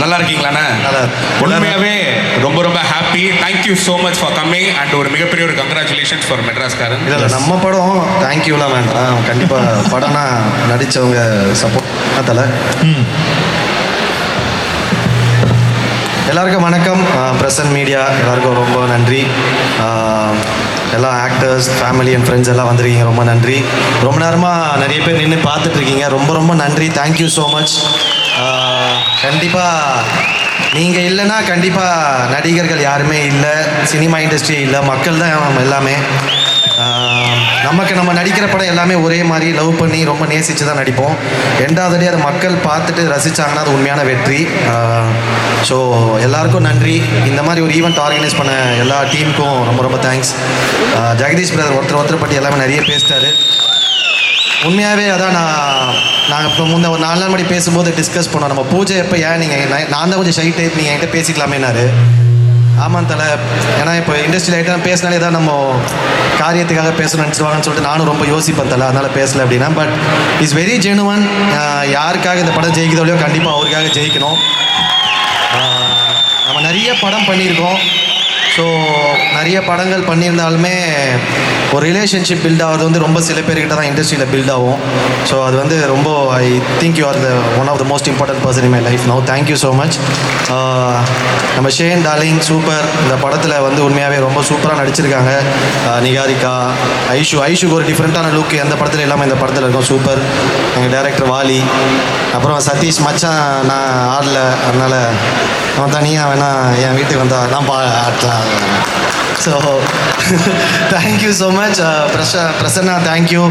நல்லா இருக்கீங்களாண்ணா? உண்மையாவே ரொம்ப ரொம்ப happy. Thank you so much for coming and ஒரு மிகப்பெரிய ஒரு கங்க்ராச்சுலேஷன்ஸ் ஃபார் மெட்ராஸ்காரன். இல்லை நம்ம படம் தேங்க்யூலாம் வேண்டாம், கண்டிப்பாக படம்னா நடித்தவங்க சப்போர்ட் தலை. எல்லாருக்கும் வணக்கம். பிரசன்ட் மீடியா எல்லாருக்கும் ரொம்ப நன்றி. எல்லா ஆக்டர்ஸ், ஃபேமிலி அண்ட் ஃப்ரெண்ட்ஸ் எல்லாம் வந்திருக்கீங்க, ரொம்ப நன்றி. ரொம்ப நேரமாக நிறைய பேர் நின்று பார்த்துட்ருக்கீங்க, ரொம்ப ரொம்ப நன்றி. Thank you so much. கண்டிப்பாக நீங்கள் இல்லைன்னா கண்டிப்பாக நடிகர்கள் யாருமே இல்லை, சினிமா இண்டஸ்ட்ரி இல்லை, மக்கள் தான் நம்ம எல்லாமே. நம்ம நடிக்கிற படம் எல்லாமே ஒரே மாதிரி லவ் பண்ணி ரொம்ப நேசித்து தான் நடிப்போம். ரெண்டாவது அதை மக்கள் பார்த்துட்டு ரசித்தாங்கன்னா அது உண்மையான வெற்றி. ஸோ எல்லாருக்கும் நன்றி. இந்த மாதிரி ஒரு ஈவெண்ட் ஆர்கனைஸ் பண்ண எல்லா டீமுக்கும் ரொம்ப ரொம்ப தேங்க்ஸ். ஜெகதீஷ் பிரதர் ஒருத்தரை பற்றி எல்லாமே நிறைய பேசிட்டாரு. உண்மையாகவே அதான் நாங்கள் இப்போ முன்ன ஒரு 4 நாள் முன்னாடி பேசும்போது டிஸ்கஸ் பண்ணோம், நம்ம பூஜை எப்போ ஏன் நீங்கள் நான் தான் கொஞ்சம் ஷை டைப், நீங்கள் என்கிட்ட பேசிக்கலாமேனாரு. ஆமாம் தலை, ஏன்னா இப்போ இண்டஸ்ட்ரியில் ஐட்டம் பேசினாலே தான் நம்ம காரியத்துக்காக பேசணும்னு நினச்சிடுவாங்கன்னு சொல்லிட்டு நானும் ரொம்ப யோசிப்பேன் தலை, அதனால் பேசலை அப்படின்னா. But it's very genuine. யாருக்காக இந்த படம் ஜெயிக்குதோ இல்லையோ கண்டிப்பாக அவருக்காக ஜெயிக்கணும். நம்ம நிறைய படம் பண்ணியிருக்கோம். ஸோ நிறைய படங்கள் பண்ணியிருந்தாலுமே ஒரு ரிலேஷன்ஷிப் பில்ட் ஆகிறது வந்து ரொம்ப சில பேர்கிட்ட தான் இண்டஸ்ட்ரியில் பில்ட் ஆகும். ஸோ அது வந்து ரொம்ப I think you are the one of the most important person in my life no. Thank you so much. நம்ம ஷேன் டார்லிங் சூப்பர். இந்த படத்தில் வந்து உண்மையாகவே ரொம்ப சூப்பராக நடிச்சிருக்காங்க. நிகாரிகா, ஐஷுக்கு ஒரு டிஃப்ரெண்ட்டான லுக் எந்த படத்தில் இல்லாமல் இந்த படத்தில் இருக்கும். சூப்பர். எங்கள் டைரக்டர் வாலி, அப்புறம் சதீஷ் மச்சான் நான் ஆடல, அதனால் அவன் தனியாக வேணா என் வீட்டுக்கு வந்தால் நான் ஆட்டலாம். So thank you so much. Prasanna thank you.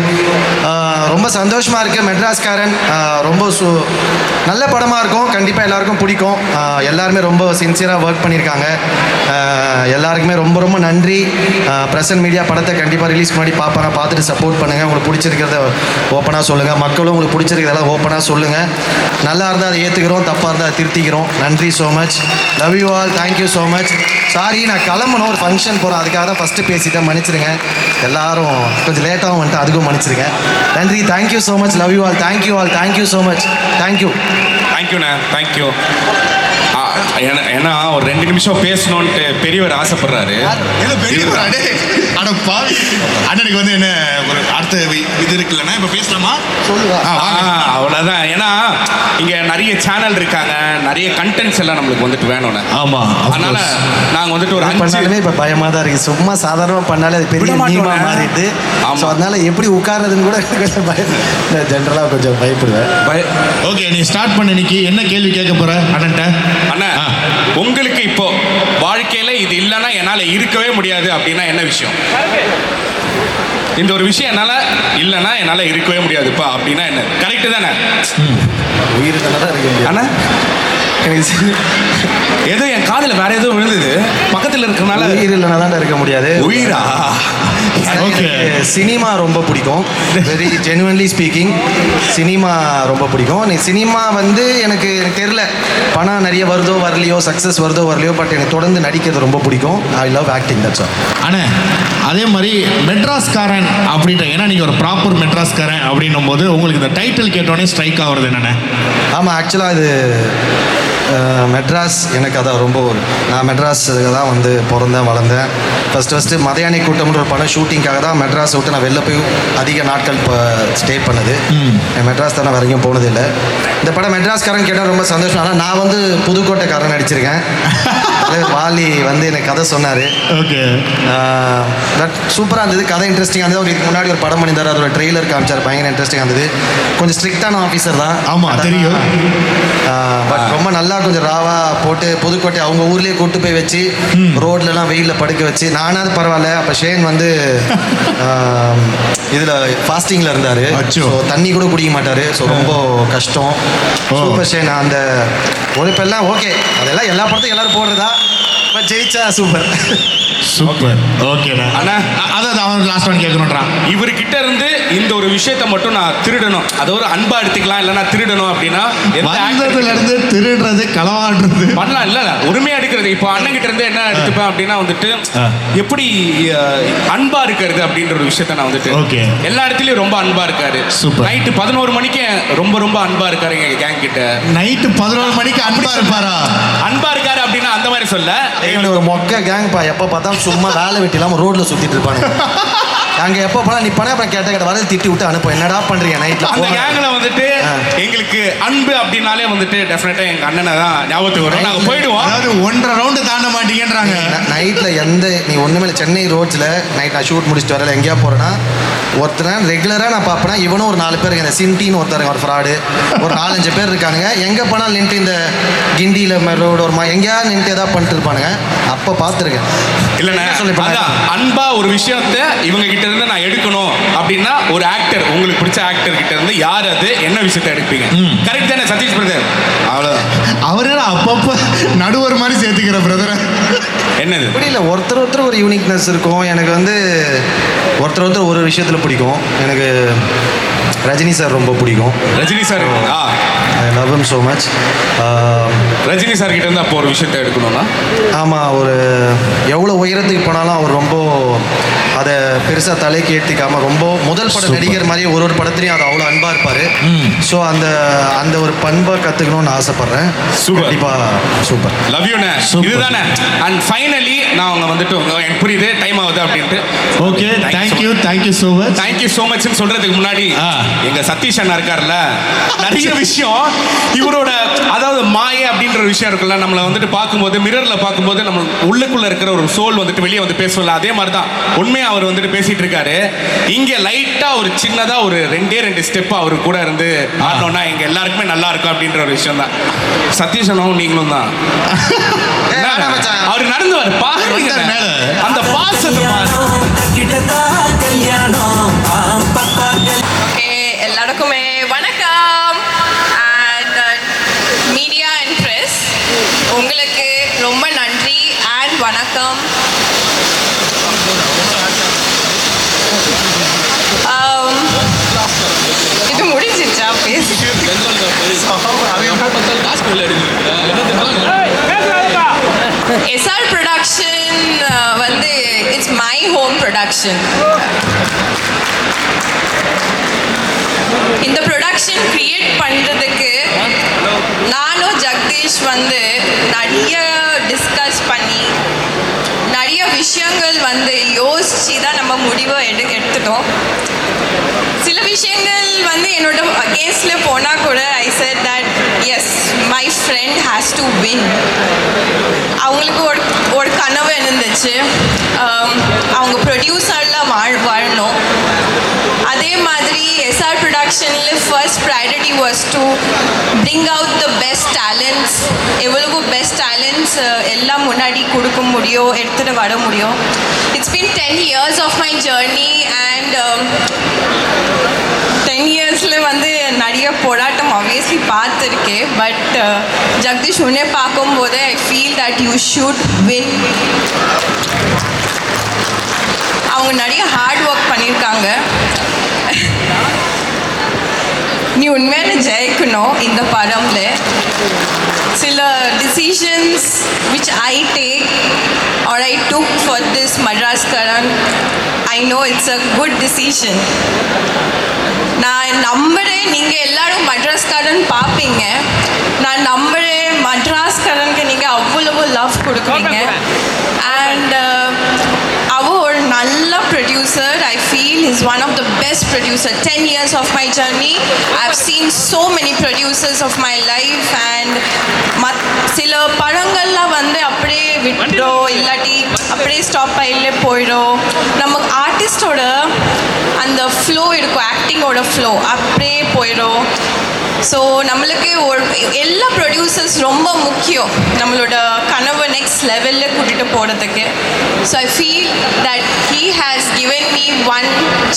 ரொம்ப சந்தோஷமாக இருக்குது. மெட்ராஸ்காரன் ரொம்ப நல்ல படமாக இருக்கும், கண்டிப்பாக எல்லாருக்கும் பிடிக்கும். எல்லாருமே ரொம்ப சின்சியராக ஒர்க் பண்ணியிருக்காங்க. எல்லாருக்குமே ரொம்ப ரொம்ப நன்றி. பிரசன்ட் மீடியா படத்தை கண்டிப்பாக ரிலீஸ் முன்னாடி பார்ப்பாங்க, பார்த்துட்டு சப்போர்ட் பண்ணுங்கள். உங்களுக்கு பிடிச்சிருக்கிறத ஓப்பனாக சொல்லுங்கள், மக்களும் உங்களுக்கு பிடிச்சிருக்கிறதெல்லாம் ஓப்பனாக சொல்லுங்கள். நல்லா இருந்தால் அதை ஏற்றுக்கிறோம், தப்பாக இருந்தால் அதை திருத்திக்கிறோம். நன்றி so much. Love you all. Thank you so much. Sorry, நான் கிளம்பணும், ஒரு ஃபங்க்ஷன் போகிறேன், அதுக்காக தான் ஃபஸ்ட்டு பேசிட்டேன், மன்னிச்சிருங்க. எல்லாரும் கொஞ்சம் லேட்டாகவும் வந்துட்டு அதுக்கும் மன்னிச்சிருங்க. நன்றி. Thank you so much. Love you all. Thank you all. Thank you so much. Thank you. தேங்க்யூண்ணா. தேங்க்யூ. ஏன்னா ஒரு 2 நிமிஷம் பேசணும்ட்டு பெரியவர் ஆசைப்படுறாரு. அண்ணனுக்கு வந்து என்ன ஒரு அடுத்த இது இருக்குல்லண்ணா, இப்போ பேசலாமா? சொல்லுவா. அவ்வளோதான். ஏன்னா இங்கே நிறைய சேனல் இருக்காங்க, நிறைய கண்டென்ட்ஸ் எல்லாம் நம்மளுக்கு வந்துட்டு வேணும்ண்ணே. ஆமாம், அதனால நாங்கள் வந்துட்டு ஒரு பண்ணாலுமே இப்போ பயமாக தான் இருக்குது. சும்மா சாதாரணமாக பண்ணாலே அது பெரிய நீமாக மாறிட்டு. ஸோ அதனால் எப்படி உட்கார்றதுன்னு கூட கொஞ்சம் ஜென்ரலாக கொஞ்சம் பயப்படுவேன். ஓகே, நீ ஸ்டார்ட் பண்ண. இன்னைக்கு என்ன கேள்வி கேட்க போகிற அண்ணன்ட்ட? அண்ணா, உங்களுக்கு இப்போ வாழ்க்கையில் இது இல்லைன்னா என்னால் இருக்கவே முடியாது அப்படின்னா என்ன விஷயம்? இந்த ஒரு விஷயம் இல்லைன்னா என்னால் இருக்கவே முடியாதுப்பா அப்படின்னா என்ன? கரெக்டு தானே? உயிர் தானே தான் இருக்கு அண்ணா. ஏதோ என் காதில் வேற ஏதோ விழுந்தது, பக்கத்தில் இருக்கிறனால. உயிர் இல்லைன்னா தான் இருக்க முடியாது. உயிரா? ஓகே. சினிமா ரொம்ப பிடிக்கும். வெரி ஜெனுவன்லி ஸ்பீக்கிங், சினிமா ரொம்ப பிடிக்கும். நீ சினிமா வந்து எனக்கு தெரியல, பணம் நிறைய வருதோ வரலையோ, சக்ஸஸ் வருதோ வரலையோ, பட் எனக்கு தொடர்ந்து நடிக்கிறது ரொம்ப பிடிக்கும். I love acting. That's all. அண்ணே, அதே மாதிரி மெட்ராஸ்காரன் அப்படின்ற, ஏன்னா நீங்கள் ஒரு ப்ராப்பர் மெட்ராஸ்காரன் அப்படின்னும் போது உங்களுக்கு இந்த டைட்டில் கேட்டோடனே ஸ்ட்ரைக் ஆகுறது என்னென்ன? ஆமாம், ஆக்சுவலாக இது மெட்ராஸ் எனக்கு அதான் ரொம்ப நான் மெட்ராஸுக்கு தான் வந்து பிறந்தேன் வளர்ந்தேன். ஃபஸ்ட்டு மதையானை கூட்டம்ன்ற ஒரு படம் ஷூட்டிங்காக தான் மெட்ராஸை விட்டு நான் வெளில போய் அதிக நாட்கள் இப்போ ஸ்டே பண்ணது. மெட்ராஸ் தான் நான் வரைக்கும் போனதில்லை. இந்த படம் மெட்ராஸ்காரன் கேட்டால் ரொம்ப சந்தோஷம். ஆனால் நான் வந்து புதுக்கோட்டைக்காரன் நடிச்சிருக்கேன். வாலி வந்து எனக்கு கதை சொன்னார். ஓகே. பட் சூப்பராக இருந்தது, கதை இன்ட்ரெஸ்டிங்காக இருந்தது. இதுக்கு முன்னாடி ஒரு படம் பண்ணியிருந்தார், அதோட ட்ரெய்லர் காமிச்சார், பயங்கர இன்ட்ரெஸ்டிங்காக இருந்தது. கொஞ்சம் ஸ்ட்ரிக்டான ஆஃபீஸர் தான். ஆமாம், தெரியும். பட் ரொம்ப நல்லா கொஞ்சம் ராவாக போட்டு புதுக்கோட்டை அவங்க ஊர்லேயே கூட்டு போய் வச்சு ரோட்லலாம் வெயிலில் படுக்க வச்சு, நானாவது பரவாயில்ல. அப்போ ஷேன் வந்து இதில் ஃபாஸ்டிங்கில் இருந்தார். ஸோ தண்ணி கூட குடிக்க மாட்டார். ஸோ ரொம்ப கஷ்டம். Super Shane. அந்த உழைப்பெல்லாம் ஓகே, அதெல்லாம் எல்லா படத்தையும் எல்லோரும் போடுறதா. பட் ஜெயிச்சா சூப்பர். சூப்பர். ஓகேண்ணா. அண்ணா. அதான் அவன் லாஸ்ட் ஒன் கேட்கணுன்றான். இவர்கிட்ட இருந்து இந்த ஒரு விஷயத்தை மட்டும் நான் திருடணும், அது ஒரு அன்பா எடுத்துக்கலாம், இல்லைன்னா திருடணும் அப்படின்னா வந்ததுல இருந்து திருடுறது, களவாடுறது பண்ணலாம். இல்ல உரிமையா எடுக்கிறது. இப்போ அண்ணன் கிட்ட இருந்து என்ன எடுத்துப்பேன் அப்படின்னா வந்துட்டு எப்படி அன்பா இருக்கிறது அப்படின்ற ஒரு விஷயத்த நான் வந்துட்டு Okay. எல்லா இடத்துலயும் ரொம்ப அன்பா இருக்காரு. Super. நைட்டு 11 மணிக்கு ரொம்ப ரொம்ப அன்பா இருக்காரு எங்க கேங் கிட்ட. நைட்டு 11 மணிக்கு அன்பா இருப்பாரா? அன்பா இருக்காரு அப்படின்னா அந்த மாதிரி சொல்ல, எங்களுடைய ஒரு மொக்க கேங் பா. எப்போ பார்த்தா சும்மா வேலை வெட்டி இல்லாமல் ரோட்ல சுத்திட்டு இருப்பானுங்க. அங்கே எப்போ போனால் நீ பண்ண அப்புறம் கேட்ட வரது திட்டி விட்டு அனுப்ப என்னடா பண்றீங்க நைட்ல. அந்த கேங்ல வந்துட்டு எங்களுக்கு அன்பு அப்படின்னாலே வந்துட்டு டெஃபினட்டா எங்க அண்ணனை தான் ஞாபகத்துக்கு வரும். நாங்க போயிடுவோம். அதாவது 1.5 ரவுண்டு தாண்ட மாட்டீங்கன்றாங்க. நைட்ல எந்த நீ ஒண்ணுமே இல்லை, சென்னை ரோட்ஸ்ல நைட் நான் ஷூட் முடிச்சுட்டு வரல எங்கேயா போறேன்னா ஒருத்தனை ரெகுலரா நான் பார்ப்பேன்னா இவனும் ஒரு 4 பேர், இந்த சின்டின்னு ஒருத்தர் ஒரு ஃப்ராடு, ஒரு 4-5 பேர் இருக்கானுங்க. எங்க போனாலும் நின்று இந்த கிண்டியில ரோடு ஒரு எங்கேயா நின்று ஏதாவது பண்ணிட்டு இருப்பானுங்க. அப்போ பார்த்துருக்கேன். இல்லைண்ணே, அதான் அன்பா ஒரு விஷயத்த இவங்க கிட்ட இருந்து நான் எடுக்கணும் அப்படின்னா ஒரு ஆக்டர், உங்களுக்கு பிடிச்ச ஆக்டர் கிட்ட இருந்து யார் அது என்ன விஷயத்த எடுப்பீங்க? கரெக்ட் தானே சதீஷ் பிரதர்? அவ்வளோதான். அவரு அப்பப்போ நடுவர் மாதிரி சேர்த்துக்கிற பிரதர். என்னது புரியல. ஒருத்தர் ஒரு யூனிக்னஸ் இருக்கும். எனக்கு வந்து ஒருத்தர் ஒரு விஷயத்தில் பிடிக்கும். எனக்கு ரஜினி சார் ரொம்ப பிடிக்கும். Rajini sir, I love him so much. Rajini sir கிட்ட இருந்து அப்போ ஒரு விஷயத்தை எடுக்கணும்னா ஆமாம், ஒரு எவ்வளோ உயரத்துக்கு போனாலும் அவர் ரொம்ப அதை பெருசாக தலைக்கு ஏற்றிக்காமல் ரொம்ப முதல் பட நடிகர் மாதிரி ஒரு படத்துலையும் அது அவ்வளோ அன்பாக இருப்பார். ஸோ அந்த ஒரு பண்பை கற்றுக்கணும்னு ஆசைப்பட்றேன். கண்டிப்பாக சூப்பர். லவ் யூண்ணே. இதுதானே. அண்ட் ஃபைனலி நான் அவங்க வந்துட்டு எனக்கு புரியுது டைம் ஆகுது அப்படின்ட்டு. ஓகே, தேங்க்யூ ஸோ மச் சொல்றதுக்கு முன்னாடி எங்க சதீஷ் அண்ணா இருக்கார்ல, நிறைய விஷயம் இவரோட அதாவது மாயை அப்படின்ற ஒரு விஷயம் இருக்குல்ல, நம்மளை வந்துட்டு பார்க்கும்போது மிரர்ல பார்க்கும்போது நம்ம உள்ளுக்குள்ள இருக்கிற ஒரு சோல் வந்துட்டு வெளியே வந்து பேசல. அதே மாதிரி தான் உண்மையா அவர் வந்துட்டு பேசிட்டு இருக்காரு. இங்க லைட்டா ஒரு சின்னதா ஒரு 2 ஸ்டெப் அவரு கூட இருந்து ஆடணும்னா எங்க எல்லாருக்குமே நல்லா இருக்கும் அப்படின்ற ஒரு விஷயம் தான். சதீஷ் அண்ணாவும் நீங்களும் தான். அவர் நடந்து வர பாருங்க, அந்த பாசத்தை எல்லாருக்குமே வணக்கம். அண்ட் மீடியா அண்ட் ப்ரெஸ், உங்களுக்கு ரொம்ப நன்றி அண்ட் வணக்கம். இது முடிஞ்சிச்சா பேசி? எஸ்ஆர் ப்ரொடக்ஷன் வந்து இட்ஸ் மை ஹோம் ப்ரொடக்ஷன். இந்த ப்ரொடக்ஷன் கிரியேட் பண்ணுறதுக்கு நானும் ஜெகதீஷ் வந்து நிறைய டிஸ்கஸ் பண்ணி நிறைய விஷயங்கள் வந்து யோசிச்சு தான் நம்ம முடிவை எடுத்துட்டோம். சில விஷயங்கள் வந்து என்னோட அகேன்ஸ்டில் போனால் கூட ஐ set that S my friend has to win. அவங்களுக்கு ஒரு கனவு இருந்துச்சு, அவங்க ப்ரொடியூசரில் வாழணும். அதே மாதிரி எஸ்ஆர் ப்ரொடக்ஷனில் first priority was to bring out the best talents. எவ்வளவு பெஸ்ட் டேலண்ட்ஸ் எல்லாம் முன்னாடி கொடுக்க முடியும், எடுத்துகிட்டு வர முடியும். It's been 10 years of my journey and 10 yearsல வந்து நிறைய போராட்டம் ஆப்வியஸ்லி பார்த்துருக்கேன். பட் ஜெகதீஷ் உன்னை பார்க்கும்போது I feel that you should win. அவங்க நிறைய ஹார்ட் ஒர்க் பண்ணியிருக்காங்க. நீ உண்மையான ஜெயிக்கணும் இந்த படம்ல. சில decisions which I take or I took for this Madras Karan, I know it's a good decision. நான் நம்புகிறேன் நீங்கள் எல்லாரும் மட்ராஸ் காரன் பார்ப்பீங்க. நான் நம்புகிறேன் மட்ராஸ் காரனுக்கு நீங்கள் அவ்வளவு லவ் கொடுக்குறீங்க. அண்ட் அவர் ஒரு நல்ல producer. I feel is one of the best producer. 10 years of my journey I have seen so many producers of my life. And சில படங்கள்லாம் வந்து அப்படியே விட்டுடும், இல்லாட்டி அப்படியே ஸ்டாப் ஆகிலே போயிடும். நம்ம ஆர்டிஸ்டோட அந்த ஃப்ளோ இருக்கும், ஆக்டிங்கோட ஃப்ளோ அப்படியே போயிடும். ஸோ நம்மளுக்கு எல்லா ப்ரொடியூசர்ஸ் ரொம்ப முக்கியம் நம்மளோட கனவை நெக்ஸ்ட் லெவலில் கூட்டிகிட்டு போகிறதுக்கு. So I feel that he has given me one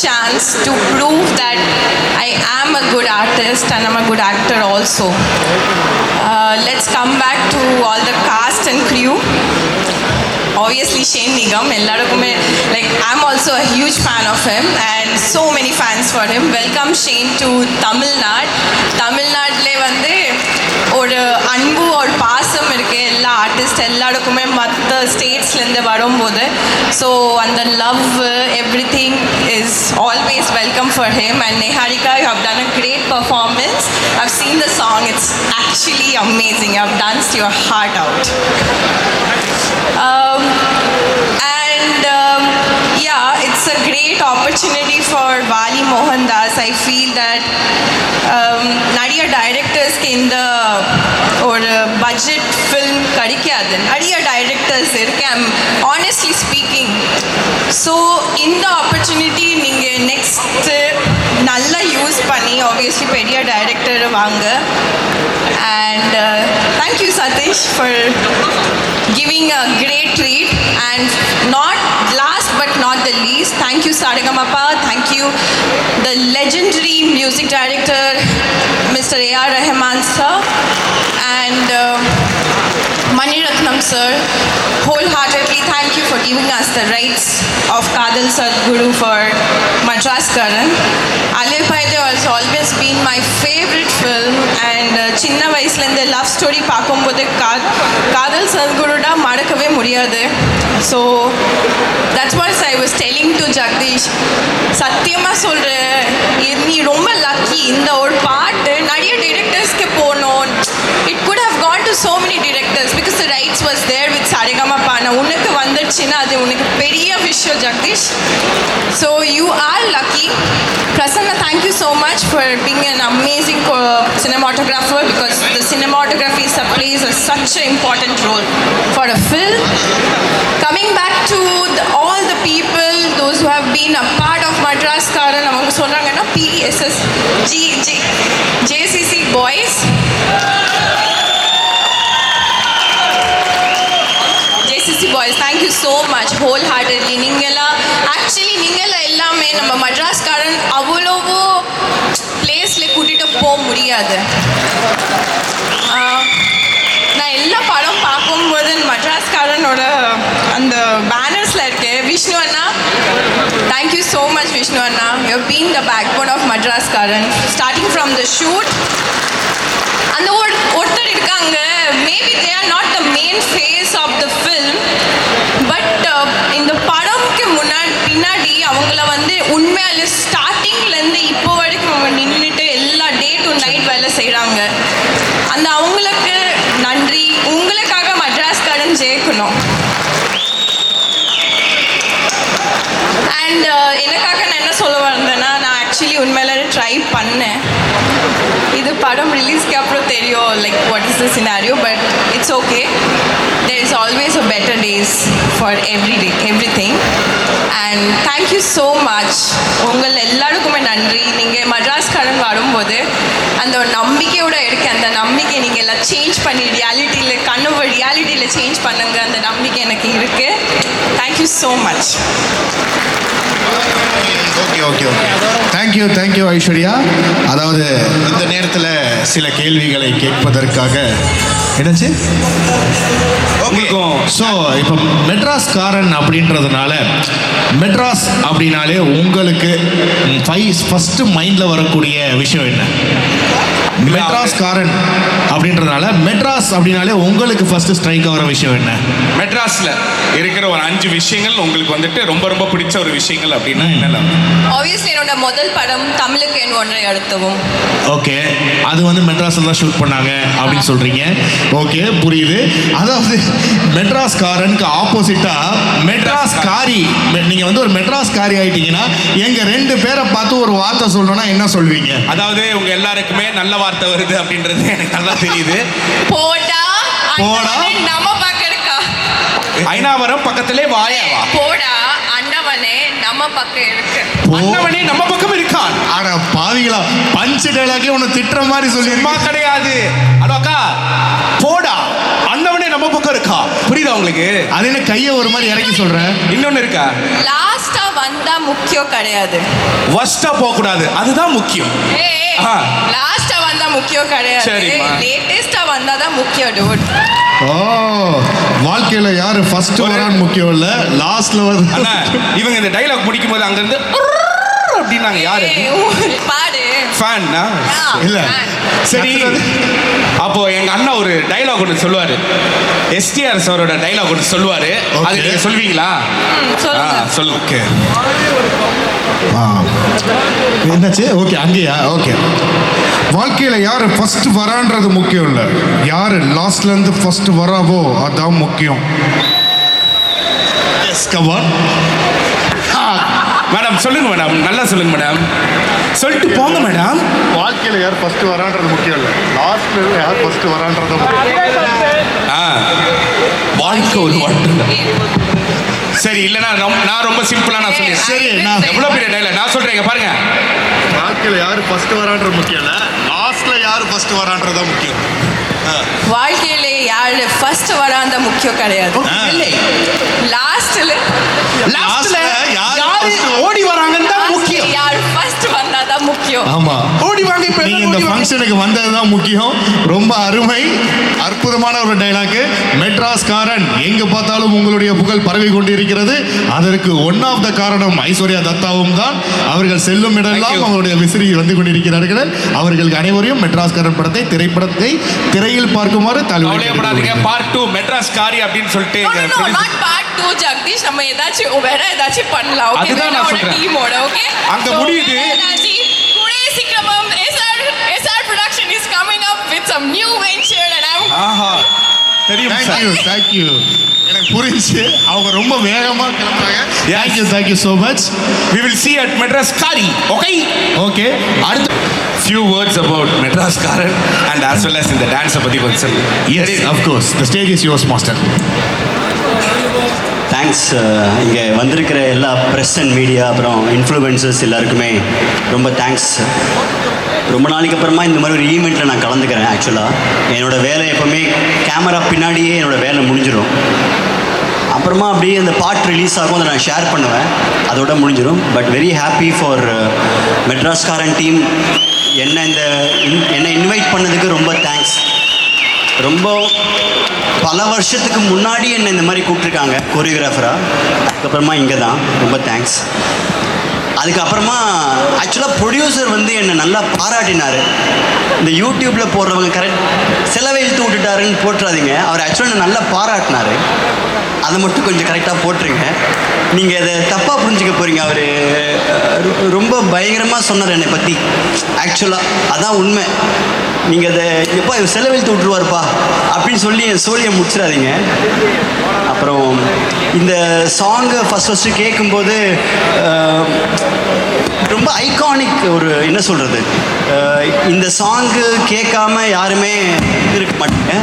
chance to prove that I am a good artist and I'm a good actor also. Let's come back to all the cast and crew. obviously Shane Nigam. எல்லாருக்குமே like I'm also a huge fan of him and so many fans for him. Welcome Shane to Tamil Nadu. தமிழ்நாட்டிலே வந்து ஒரு அன்பு ஒரு பாசம் இருக்குது எல்லா artist எல்லாருக்குமே மற்ற ஸ்டேட்ஸ்லேருந்து வரும்போது. ஸோ அந்த love every thing is always welcome for him. And Niharika, you have done a great performance. I've seen the song. It's actually amazing. You have danced your heart out. Yeah, it's a great opportunity for Vali Mohandas. I feel that நிறைய டைரக்டர்ஸ்க்கு இந்த ஒரு budget film கிடைக்காது. நிறைய directors இருக்கு. I'm honestly speaking. So இந்த opportunity நீங்கள் next நல்லா use பண்ணி ஆப்வியஸ்லி பெரிய டைரக்டர் வாங்க. And thank you Satish for giving a great treat. And not last but not the least, thank you Saregamapa, thank you the legendary music director Mr. A.R. Rahman sir and Mani Ratnam sir. Wholeheartedly thank you for giving us the rights of Kadal Sadhguru for Madras Karan. Alirpaide has always been my favorite film and சின்ன வயசுலேருந்து love story பார்க்கும்போது காதல் சத்குருடா மறக்கவே முடியாது. So that's what I was telling to Jagadish. சத்தியமாக சொல்கிறேன், நீ ரொம்ப லக்கி. இந்த ஒரு பாட்டு நிறைய டிரெக்டர்ஸ்க்கு போகணும். It could have gone to so many directors because the rights was there with Saregamapa. உனக்கு வந்துடுச்சுன்னா அது உனக்கு பெரிய விஷயம் Jagadeesh. So you are lucky. Prasanna, thank you so much for being an amazing cinematographer because the cinematography plays such an important role for a film. Coming back to all the people, those who have been a part of Madras Karan, avanga solranga na PSS JCC boys. JCC boys, thank you so much wholeheartedly. நீங்கள எல்லாமே நம்ம மட்ராஸ் காரன் அவ்வளவோ பிளேஸ்ல கூட்டிட்டு போக முடியாது. நான் எல்லா படம் பார்க்கும்போது மட்ராஸ் காரனோட அந்த பேனர்ஸ்ல இருக்கு. விஷ்ணு அண்ணா, தேங்க்யூ ஸோ மச் விஷ்ணு அண்ணா. You have been the backbone of Madraskaaran starting from the shoot. அந்த ஒருத்தர் இருக்காங்க, maybe they are not the main face of the film, but இந்த படம்க்கு பின்னாடி அவங்கள வந்து உண்மையால ஸ்டார்டிங்லேருந்து இப்போ வரைக்கும் அவங்க நின்றுட்டு எல்லா டே டு நைட் வேலை செய்கிறாங்க. அந்த அவங்களுக்கு நன்றி. உங்களுக்காக மட்ராஸ் காரன் ஜெயிக்கணும். அண்ட் எனக்காக நான் என்ன சொல்ல வந்தேன்னா, நான் ஆக்சுவலி உண்மையில ட்ரை பண்ணேன். இது படம் ரிலீஸ்க்கு அப்புறம் தெரியும் like what is the scenario, but it's okay. There is always a better days for everything. And thank you so much. உங்கள் எல்லாருக்குமே நன்றி. நீங்கள் மட்ராஸ் காரன் வரும்போது அந்த ஒரு நம்பிக்கையோட இருக்கு. அந்த நம்பிக்கை நீங்கள் எல்லாம் சேஞ்ச் பண்ணி ரியாலிட்டியில் கனவு ரியாலிட்டியில் சேஞ்ச் பண்ணுங்க. அந்த நம்பிக்கை எனக்கு இருக்குது. Thank you so much. Okay okay okay thank you Aishwarya. அதாவது இந்த நேரத்தில் சில கேள்விகளை கேட்பதற்காக என்னாச்சு உங்களுக்கும். ஸோ இப்போ மெட்ராஸ் காரன் அப்படின்றதுனால மெட்ராஸ் அப்படின்னாலே உங்களுக்கு ஃபஸ்ட்டு மைண்டில் வரக்கூடிய விஷயம் என்ன? மெட்ராஸ் காரன் அப்படின்றதுனால மெட்ராஸ் அப்படின்னாலே உங்களுக்கு ஃபர்ஸ்ட் ஸ்ட்ரைக் ஆகிற விஷயம் என்ன? மெட்ராஸில் இருக்கிற ஒரு 5 விஷயங்கள் உங்களுக்கு வந்துட்டு ரொம்ப ரொம்ப பிடிச்ச ஒரு விஷயங்கள் அப்படின்னா என்னெல்லாம்? ஆப்வியஸ்லி என்னோட முதல் படம் தமிழுக்கு என் ஒன்றை அடுத்தவும். ஓகே, அது வந்து மெட்ராஸில் தான் ஷூட் பண்ணாங்க அப்படின்னு சொல்கிறீங்க. ஓகே, புரியுது. அதாவது மெட்ராஸ் காரனுக்கு ஆப்போசிட்டாக மெட்ராஸ் காரி. நீங்கள் வந்து ஒரு மெட்ராஸ் காரி ஆகிட்டீங்கன்னா எங்கள் 2 பேரை பார்த்து ஒரு வார்த்தை சொல்லணும்னா என்ன சொல்வீங்க? அதாவது உங்கள் எல்லாருக்குமே நல்ல வார்த்தை வருது அப்படின்றது எனக்கு நல்லா தெரியுது. போடா போடா நம்ம பக்கம் இருக்கா? ஐநாவரம் பக்கத்திலே வாயாவா? போடா அண்ணவனே நம்ம பக்கம் இருக்கு. அண்ணவனே நம்ம பக்கம் இருக்கான். ஆனா பாவிகளா, பஞ்சு டைலாக்ல உன்னை திட்டுற மாதிரி சொல்லி கிடையாது. அடோக்கா போடா அண்ணவனே நம்ம பக்கம் இருக்கா. புரியுதா உங்களுக்கு? அது என்ன கையை ஒரு மாதிரி இறக்கி சொல்றேன். இன்னொன்னு இருக்கா? லாஸ்டா வந்தா முக்கியம் கிடையாது, ஃபர்ஸ்டா போக கூடாது, அதுதான் முக்கியம். லாஸ்டா வந்தா முக்கியம் கிடையாது, லேட்டஸ்டா வந்தா தான் முக்கியம். டூட் ஓ, வாழ்க்கையில யாரு ஃபர்ஸ்ட் வரான்னு முக்கியம் இல்ல, லாஸ்ட்ல அண்ணா இவங்க இந்த டைலாக் முடிக்கும் போது அங்க இருந்து அப்படின்னாங்க. யாரு பாடு ஃபேன்னா? இல்ல. சரி, அப்போ எங்க அண்ணா ஒரு டைலாக் ஒன்று சொல்லுவாரு, எஸ்டிஆர் சாரோட டைலாக் ஒன்று சொல்லுவாரு. அது Okay. நீங்க சொல்வீங்களா? சொல்லுங்க. சொல்லுங்க. ஓகே. என்னாச்சு? ஓகே, அங்கேயா? ஓகே. வாழ்க்கையில யாரு ஃபர்ஸ்ட் வரான்றது முக்கியம் இல்ல, யாரு லாஸ்ட்ல இருந்து ஃபர்ஸ்ட் வராவோ அதான் முக்கியம். Yes, come on. மேடம் சொல்லுங்க மேடம், நல்லா சொல்லுங்க மேடம், சொல்லிட்டு போங்க மேடம். வாழ்க்கையில் யார் ஃபர்ஸ்ட் வரான்றது முக்கியம் இல்லை, லாஸ்ட்ல யார் ஃபர்ஸ்ட் வரான்றது முக்கியம். வாழ்க்கை ஒரு வாழ்க்கை. சரி, இல்லைன்னா நான் ரொம்ப சிம்பிளா நான் சொல்லிடுறேன். சரி, நான் எவ்வளவு பெரிய டைலாக் நான் சொல்றேன், இங்க பாருங்க. வாழ்க்கையில் யார் ஃபர்ஸ்ட் வரான்றது முக்கியம் இல்லை, லாஸ்ட்ல யார் ஃபர்ஸ்ட் வரான்றது முக்கியம். வாழ்க்கையில யாரு ஃபர்ஸ்ட் வராந்த முக்கியம் கிடையாது. இல்லை, லாஸ்ட்ல லாஸ்ட்ல யாரு யாரு ஓடி வராங்கன்னு தான் முக்கியம். யார் ஃபர்ஸ்ட் வந்தாதான் முக்கியம். ஆமா, ஓடி வாங்க இப்ப. நீங்க இந்த ஃபங்க்ஷனுக்கு வந்தது தான் முக்கியம். ரொம்ப அருமை, அற்புதமான ஒரு டைலாக். மெட்ராஸ்காரன் எங்க பார்த்தாலும் உங்களுடைய புகழ் பரவி கொண்டிருக்கிறது. அதற்கு ஒன் ஆஃப் த காரணம் ஐஸ்வர்யா தத்தாவும் தான். அவர்கள் செல்லும் Thank இடமெல்லாம் you. அவருடைய விசிறி வந்து கொண்டிருக்கிறார்கள். அவர்களுக்கு அனைவரையும் மெட்ராஸ்காரன் திரைப்படத்தை திரையில் பார்க்குமாறு கவலையப்படாதீங்க. தாழ்வு. பார்ட் 2 மெட்ராஸ் காரி அப்படின்னு சொல்லிட்டு No, no, no, producer- not part 2, Jagadish. நம்ம ஏதாச்சும் வேற ஏதாச்சும் பண்ணலாம். ஓகே, அதுதான் நான் சொல்றேன். டீமோட. ஓகே, அங்க முடியுது. கூடிய சீக்கிரமா SR production is coming up with some new venture and I'm ஆஹா, தெரியும் Thank sir. you, thank you. எனக்கு புரிஞ்சு அவங்க ரொம்ப வேகமா கிளம்புறாங்க. Thank you so much. We will see at Madras காரி. ஓகே, ஓகே, அடுத்து few words about மெட்ராஸ் காரன் and as well as இந்த டான்ஸை பத்தி கொஞ்சம் சொல்லுங்க. yes, of course, the stage is yours, master. Thanks. இங்கே வந்திருக்கிற எல்லா ப்ரெஸ் அண்ட் மீடியா அப்புறம் இன்ஃப்ளூயன்சர்ஸ் எல்லாருக்குமே ரொம்ப தேங்க்ஸ். ரொம்ப நாளைக்கு அப்புறமா இந்த மாதிரி ஒரு ஈவெண்ட்டில் நான் கலந்துக்கிறேன். ஆக்சுவலாக என்னோடய வேலை எப்போவுமே கேமரா பின்னாடியே என்னோடய வேலை முடிஞ்சிடும். அப்புறமா அப்படியே அந்த பாட்டு ரிலீஸ் ஆகும், அதை நான் ஷேர் பண்ணுவேன், அதோட முடிஞ்சிடும். But very happy for மெட்ராஸ்காரன் team. என்னை இன்வைட் பண்ணதுக்கு ரொம்ப தேங்க்ஸ். ரொம்ப பல வருஷத்துக்கு முன்னாடி என்னை இந்த மாதிரி கூப்பிட்ருக்காங்க கோரியோகிராஃபராக. அதுக்கப்புறமா இங்கே தான் ரொம்ப தேங்க்ஸ். அதுக்கப்புறமா ஆக்சுவலாக ப்ரொடியூசர் வந்து என்னை நல்லா பாராட்டினார். இந்த யூடியூப்பில் போடுறவங்க கரெக்ட் செலவை இழுத்து விட்டுட்டாருன்னு போட்டுறாதீங்க. அவர் ஆக்சுவலாக என்னை நல்லா பாராட்டினார். அதை மட்டும் கொஞ்சம் கரெக்டாக போட்டுருங்க. நீங்கள் அதை தப்பாக புரிஞ்சுக்க போகிறீங்க. அவர் ரொம்ப பயங்கரமாக சொன்னார் என்னை பற்றி. ஆக்சுவலாக அதான் உண்மை. நீங்கள் அதை எப்போ செலவழித்து விட்ருவார்ப்பா அப்படின்னு சொல்லி என் சோழியை முடிச்சிடாதீங்க. அப்புறம் இந்த சாங்கை ஃபஸ்ட்டு கேட்கும்போது ரொம்ப ஐகானிக், ஒரு என்ன சொல்கிறது, இந்த சாங்கு கேட்காம யாருமே இருக்க மாட்டாங்க.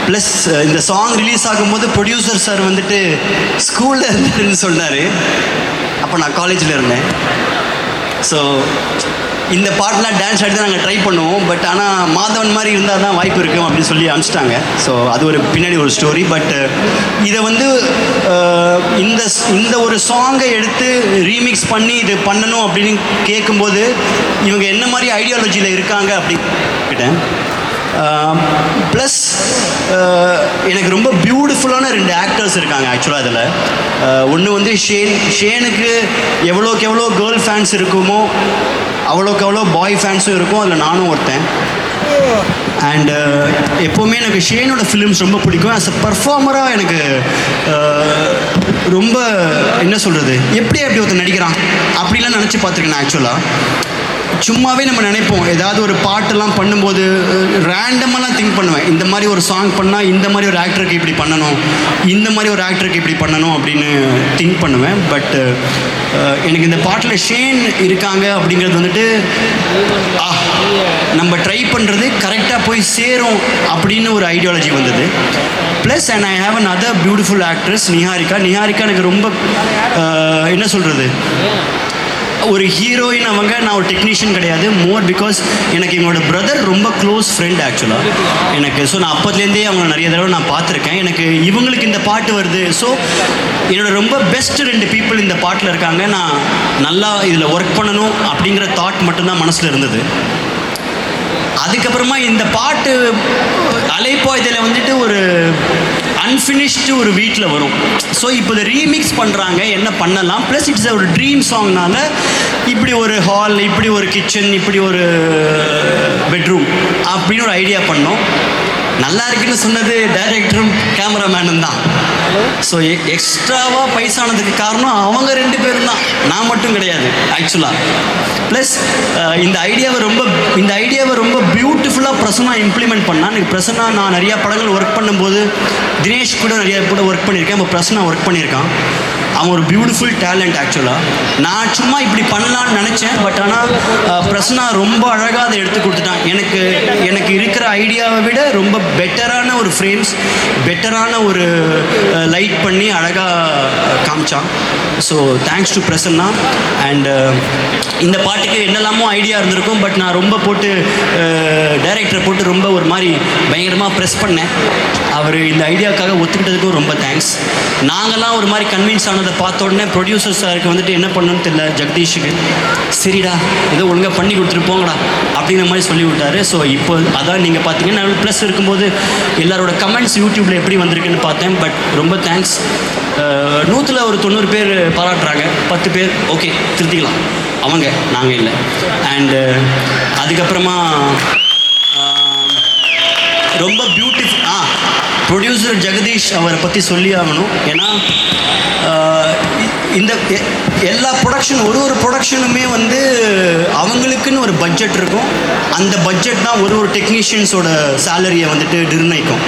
ப்ளஸ் இந்த சாங் ரிலீஸ் ஆகும்போது ப்ரொடியூசர் சார் வந்துட்டு ஸ்கூலில் இருந்துன்னு சொன்னார். அப்போ நான் காலேஜில் இருந்தேன். ஸோ இந்த பாட்டெலாம் டான்ஸ் ஆடி தான் நாங்கள் ட்ரை பண்ணுவோம். பட் ஆனால் மாதவன் மாதிரி இருந்தால் தான் வாய்ப்பு இருக்கும் அப்படின்னு சொல்லி அனுப்பிச்சிட்டாங்க. ஸோ அது ஒரு பின்னாடி ஒரு ஸ்டோரி. பட் இதை வந்து இந்த ஒரு சாங்கை எடுத்து ரீமிக்ஸ் பண்ணி இது பண்ணணும் அப்படின்னு கேட்கும்போது இவங்க என்ன மாதிரி ஐடியாலஜியில் இருக்காங்க அப்படின்ட்டேன். ப்ளஸ் எனக்கு ரொம்ப பியூட்டிஃபுல்லான 2 ஆக்டர்ஸ் இருக்காங்க ஆக்சுவலாக அதில். ஒன்று வந்து ஷேனுக்கு எவ்வளோக்கு எவ்வளோ கேர்ள் ஃபேன்ஸ் இருக்குமோ அவ்வளோக்கு அவ்வளோ பாய் ஃபேன்ஸும் இருக்கும். அதில் நானும் ஒருத்தன். அண்டு எப்போவுமே எனக்கு ஷேனோட ஃபிலிம்ஸ் ரொம்ப பிடிக்கும். ஆஸ் அ பர்ஃபார்மராக எனக்கு ரொம்ப என்ன சொல்கிறது, எப்படி ஒருத்தன் நடிக்கிறான் அப்படிலாம் நினச்சி பார்த்துருக்கேன். ஆக்சுவலாக சும்மாவே நம்ம நினைப்போம், ஏதாவது ஒரு பாட்டெல்லாம் பண்ணும்போது ரேண்டமெல்லாம் திங்க் பண்ணுவேன். இந்த மாதிரி ஒரு சாங் பண்ணால் இந்த மாதிரி ஒரு ஆக்டருக்கு இப்படி பண்ணணும், இந்த மாதிரி ஒரு ஆக்டருக்கு இப்படி பண்ணணும் அப்படின்னு திங்க் பண்ணுவேன். பட் எனக்கு இந்த பாட்டில் ஷேன் இருக்காங்க அப்படிங்கிறது வந்துட்டு நம்ம ட்ரை பண்ணுறது கரெக்டாக போய் சேரும் அப்படின்னு ஒரு ஐடியாலஜி வந்தது. Plus and I have an other beautiful actress Niharika எனக்கு ரொம்ப என்ன சொல்கிறது, ஒரு ஹீரோயின் அவங்க. நான் ஒரு டெக்னீஷியன் கிடையாது. மோர் பிகாஸ் எனக்கு எங்களோட பிரதர் ரொம்ப க்ளோஸ் ஃப்ரெண்ட் ஆக்சுவலாக எனக்கு. ஸோ நான் அப்போதுலேருந்தே அவங்க நிறைய தடவை நான் பார்த்துருக்கேன். எனக்கு இவங்களுக்கு இந்த பாட்டு வருது. ஸோ என்னோடய ரொம்ப பெஸ்ட் 2 பீப்புள் இந்த பாட்டில் இருக்காங்க. நான் நல்லா இதில் ஒர்க் பண்ணணும் அப்படிங்கிற தாட் மட்டும்தான் மனசில் இருந்தது. அதுக்கப்புறமா இந்த பாட்டு அலைப்பாய்தல வந்துட்டு ஒரு அன்ஃபினிஷ்டு ஒரு வீட்டில் வரும். ஸோ இப்போ இதை ரீமிக்ஸ் பண்ணுறாங்க, என்ன பண்ணலாம், ப்ளஸ் இட்ஸ் ஒரு ட்ரீம் சாங்னால இப்படி ஒரு ஹால், இப்படி ஒரு கிச்சன், இப்படி ஒரு பெட்ரூம் அப்படின்னு ஒரு ஐடியா பண்ணோம். நல்லா இருக்குன்னு சொன்னது டைரக்டரும் கேமராமேனும் தான். ஸோ எக்ஸ்ட்ராவாக பைசானதுக்கு காரணம் அவங்க 2 பேரும் தான், நான் மட்டும் கிடையாது ஆக்சுவலாக. ப்ளஸ் இந்த ஐடியாவை ரொம்ப பியூட்டிஃபுல்லாக பிரசன்னா இம்ப்ளிமெண்ட் பண்ணால். எனக்கு பிரசன்னா நான் நிறையா படங்கள் ஒர்க் பண்ணும்போது தினேஷ் கூட நிறையா கூட ஒர்க் பண்ணியிருக்கேன், இப்போ பிரசன்னா ஒர்க் பண்ணியிருக்கான். அவன் ஒரு பியூட்டிஃபுல் டேலண்ட் ஆக்சுவலாக. நான் சும்மா இப்படி பண்ணலான்னு நினச்சேன், பட் ஆனால் பிரசன்னா ரொம்ப அழகாக அதை எடுத்து கொடுத்துட்டான். எனக்கு இருக்கிற ஐடியாவை விட ரொம்ப பெட்டரான ஒரு ஃப்ரேம்ஸ், பெட்டரான ஒரு லைட் பண்ணி அழகாக காமிச்சான். So thanks to Prasanna. And இந்த பாட்டுக்கு என்னெல்லாமோ ஐடியா இருந்திருக்கும், பட் நான் ரொம்ப போட்டு டைரக்டரை போட்டு ரொம்ப ஒரு மாதிரி பயங்கரமாக ப்ரெஸ் பண்ணேன். அவர் இந்த ஐடியாவுக்காக ஒத்துக்கிட்டதுக்கும் ரொம்ப தேங்க்ஸ். நாங்கள்லாம் ஒரு மாதிரி கன்வின்ஸ் ஆனதை பார்த்த உடனே ப்ரொடியூசர் சாருக்கு வந்துட்டு என்ன பண்ணணும்னு தெரியல ஜெகதீஷுக்கு, சரிடா ஏதோ ஒழுங்காக பண்ணி கொடுத்துட்டு போங்கடா அப்படிங்கிற மாதிரி சொல்லி விட்டாரு. ஸோ இப்போ அதான் நீங்கள் பார்த்தீங்கன்னா ப்ளஸ் இருக்கும்போது எல்லாரோட கமெண்ட்ஸ் யூடியூப்பில் எப்படி வந்திருக்குன்னு பார்த்தேன். பட் ரொம்ப தேங்க்ஸ். 100ல் ஒரு 90 பேர் பாராட்டுறாங்க, 10 பேர் ஓகே திருத்திக்கலாம், அவங்க நாங்கள் இல்லை. அண்டு அதுக்கப்புறமா ரொம்ப பியூட்டிஃபுல் ப்ரொடியூசர் ஜெகதீஷ் அவரை பற்றி சொல்லி ஆகணும். ஏன்னா இந்த எல்லா ப்ரொடக்ஷன் ஒரு ப்ரொடக்ஷனுமே வந்து அவங்களுக்குன்னு ஒரு பட்ஜெட் இருக்கும். அந்த பட்ஜெட் தான் ஒரு டெக்னீஷியன்ஸோட சேலரியை வந்துட்டு நிர்ணயிக்கும்.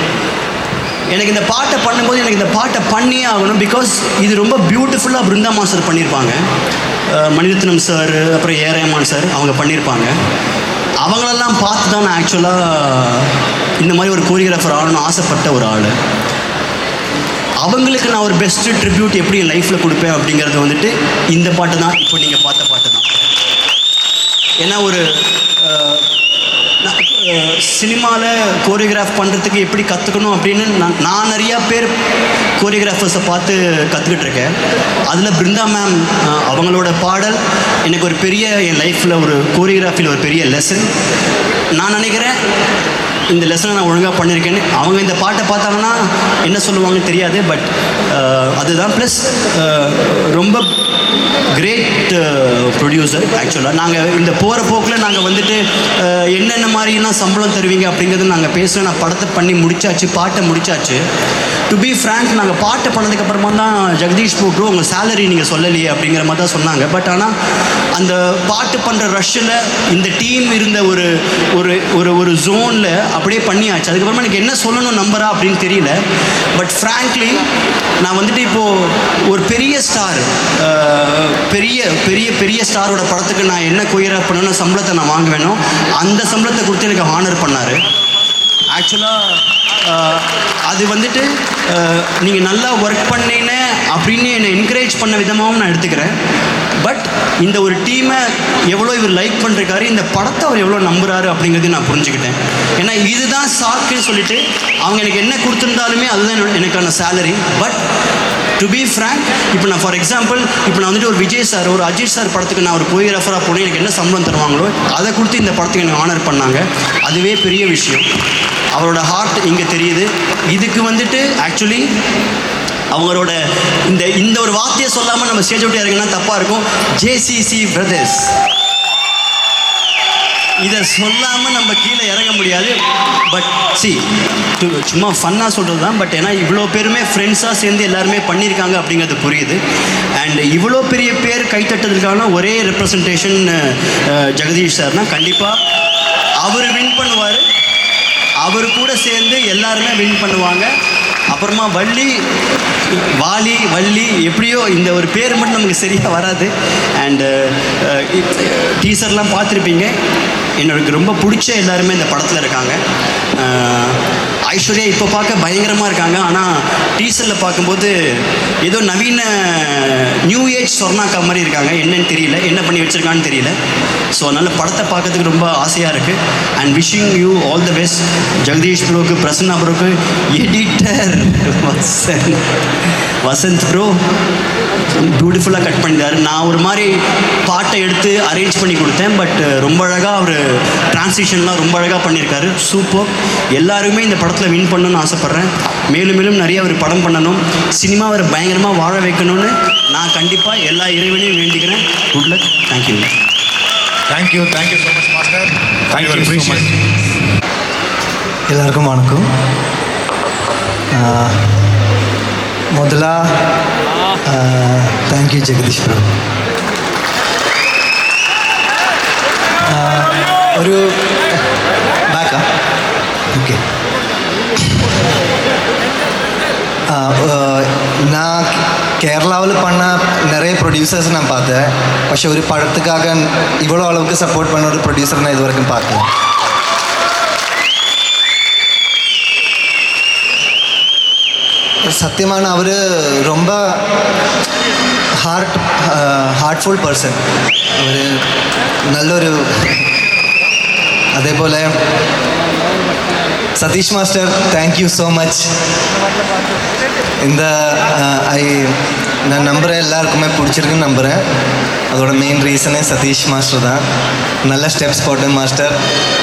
எனக்கு இந்த பாட்டை பண்ணும்போது எனக்கு இந்த பாட்டை பண்ணியே ஆகணும். பிகாஸ் இது ரொம்ப பியூட்டிஃபுல்லாக பிருந்தா மாஸ்டர் பண்ணியிருப்பாங்க, மணிரத்னம் சார், அப்புறம் ஏ ரஹ்மான் சார் அவங்க பண்ணியிருப்பாங்க. அவங்களெல்லாம் பார்த்து தான் நான் ஆக்சுவலாக இந்த மாதிரி ஒரு கோரியோகிராஃபர் ஆகணும்னு ஆசைப்பட்ட ஒரு ஆள். அவங்களுக்கு நான் ஒரு பெஸ்ட்டு ட்ரிபியூட் எப்படி என் லைஃப்பில் கொடுப்பேன் அப்படிங்கிறது வந்துட்டு இந்த பாட்டு தான், இப்போ நீங்கள் பார்த்த பாட்டு தான். ஏன்னா ஒரு சினிமாவில் கோரியோகிராஃப் பண்ணுறதுக்கு எப்படி கற்றுக்கணும் அப்படின்னு நான் நிறையா பேர் கோரியோகிராஃபர்ஸை பார்த்து கற்றுக்கிட்டு இருக்கேன். அதில் பிருந்தா மேம் அவங்களோட பாடல் எனக்கு ஒரு பெரிய என் லைஃப்பில் ஒரு கோரியோகிராஃபியில் ஒரு பெரிய லெசன். நான் நினைக்கிறேன் இந்த லெசனை நான் ஒழுங்காக பண்ணியிருக்கேன்னு. அவங்க இந்த பாட்டை பார்த்தாங்கன்னா என்ன சொல்லுவாங்கன்னு தெரியாது, பட் அதுதான். ப்ளஸ் ரொம்ப கிரேட் ப்ரொடியூசர் ஆக்சுவலாக. நாங்கள் இந்த போகிற போக்கில் நாங்கள் வந்துட்டு என்னென்ன மாதிரிலாம் சம்பளம் தருவீங்க அப்படிங்கிறது நாங்கள் பேசுகிறோம். நான் படத்தை பண்ணி முடிச்சாச்சு, பாட்டை முடிச்சாச்சு. டு பி ஃப்ராங்க், நாங்கள் பாட்டை பண்ணதுக்கப்புறமா தான் ஜெகதீஷ் ப்ரோ உங்கள் சேலரி நீங்கள் சொல்லலையே அப்படிங்கிற மாதிரி தான் சொன்னாங்க. பட் ஆனால் அந்த பாட்டு பண்ணுற ரஷ்ஷில் இந்த டீம் இருந்த ஒரு ஒரு ஒரு ஒரு ஜோனில் அப்படியே பண்ணியாச்சு. அதுக்கப்புறமா எனக்கு என்ன சொல்லணும் நம்பரா அப்படின்னு தெரியல. பட் ஃப்ராங்க்லி நான் வந்துட்டு இப்போது ஒரு பெரிய ஸ்டார், பெரிய பெரிய பெரிய ஸ்டாரோட படத்துக்கு நான் என்ன கொரியராக பண்ணணும் சம்பளத்தை நான் வாங்க வேணும், அந்த சம்பளத்தை கொடுத்து எனக்கு ஹானர் பண்ணார். ஆக்சுவலாக அது வந்துட்டு நீங்கள் நல்லா ஒர்க் பண்ணீன்னு அப்படின்னு என்னை என்கரேஜ் பண்ண விதமாகவும் நான் எடுத்துக்கிறேன். பட் இந்த ஒரு டீமை எவ்வளோ இவர் லைக் பண்ணிருக்காரு, இந்த படத்தை அவர் எவ்வளோ நம்புறாரு அப்படிங்கிறதையும் நான் புரிஞ்சுக்கிட்டேன். ஏன்னா இதுதான் சாக்குன்னு சொல்லிட்டு அவங்க எனக்கு என்ன கொடுத்துருந்தாலுமே அதுதான் எனக்கான salary. But to be frank, இப்போ நான் ஃபார் எக்ஸாம்பிள் இப்போ நான் வந்துட்டு ஒரு விஜய் சார், ஒரு அஜித் சார் படத்துக்கு நான் ஒரு கோரியோகிராஃபராக போனேன், எனக்கு என்ன சம்பளம் தருவாங்களோ அதை கொடுத்து இந்த படத்துக்கு எனக்கு ஆனர் பண்ணாங்க. அதுவே பெரிய விஷயம். அவரோட ஹார்ட் இங்கே தெரியுது. இதுக்கு வந்துட்டு ஆக்சுவலி அவங்களோட இந்த ஒரு வார்த்தையை சொல்லாமல் நம்ம ஸ்டேஜ் விட்டு இறங்கினா தப்பாக இருக்கும். ஜேசிசி பிரதர்ஸ், இதை சொல்லாமல் நம்ம கீழே இறங்க முடியாது. பட் சும்மா ஃபன்னாக சொல்கிறது தான். பட் ஏன்னா இவ்வளோ பேருமே ஃப்ரெண்ட்ஸாக சேர்ந்து எல்லாருமே பண்ணியிருக்காங்க அப்படிங்கிறது புரியுது. அண்ட் இவ்வளோ பெரிய பேர் கைத்தட்டதுக்கான ஒரே ரெப்ரசன்டேஷன் ஜெகதீஷ் சார் தான். கண்டிப்பாக அவர் வின் பண்ணுவார், அவர் கூட சேர்ந்து எல்லாருமே வின் பண்ணுவாங்க. அப்புறமா வள்ளி எப்படியோ இந்த ஒரு பேர் மட்டும் நமக்கு சரியாக வராது. அண்டு டீசர்லாம் பார்த்துருப்பீங்க. எனக்கு ரொம்ப பிடிச்ச எல்லாருமே இந்த படத்தில் இருக்காங்க. ஐஸ்வர்யா இப்போ பார்க்க பயங்கரமாக இருக்காங்க, ஆனால் டீசரில் பார்க்கும்போது ஏதோ நவீன நியூ ஏஜ் சொர்ணாக்கா மாதிரி இருக்காங்க. என்னன்னு தெரியல, என்ன பண்ணி வச்சுருக்கான்னு தெரியல. ஸோ அதனால் படத்தை பார்க்கறதுக்கு ரொம்ப ஆசையாக இருக்குது. And wishing you all the best Jagadish ப்ரோக்கு, பிரசன்னா ப்ரோக்கு, எடிட்டர் வசந்த் ப்ரோ, பியூட்டிஃபுல்லாக கட் பண்ணியிருந்தார். நான் ஒரு மாதிரி பாட்டை எடுத்து அரேஞ்ச் பண்ணி கொடுத்தேன். பட் ரொம்ப அழகாக அவர் டிரான்சிஷன்லாம் ரொம்ப அழகாக பண்ணியிருக்காரு. சூப்பர். எல்லாருமே இந்த படத்தில் வின் பண்ணணும்னு ஆசைப்பட்றேன். மேலும் மேலும் நிறைய அவர் படம் பண்ணணும், சினிமாவை பயங்கரமாக வாழ வைக்கணும்னு நான் கண்டிப்பாக எல்லா இறைவனையும் வேண்டிக்கிறேன். Good luck. Thank you so much master. Thank you appreciate. எல்லாருக்கும் வணக்கம். முதல்ல தேங்க்யூ ஜெகதீஷ் ப்ரோ. ஒரு பேக்கா ஓகே. நான் கேரளாவில் பண்ண நிறைய ப்ரொடியூசர்ஸ் நான் பார்த்தேன். പക്ഷെ ஒரு படத்துக்காக இவ்வளோ அளவுக்கு சப்போர்ட் பண்ண ஒரு ப்ரொடியூசர் நான் இது வரைக்கும் பார்க்கல. சத்தியமான அவர் ரொம்ப ஹார்ட்ஃபுல் பர்சன். அவர் நல்லொரு അതേപോലെ Satish master thank you so much. இந்த நான் நம்புகிறேன் எல்லாருக்குமே பிடிச்சிருக்குன்னு நம்புகிறேன். அதோட மெயின் ரீசனே சதீஷ் மாஸ்டர் தான். நல்ல ஸ்டெப்ஸ் போட்டேன் மாஸ்டர்.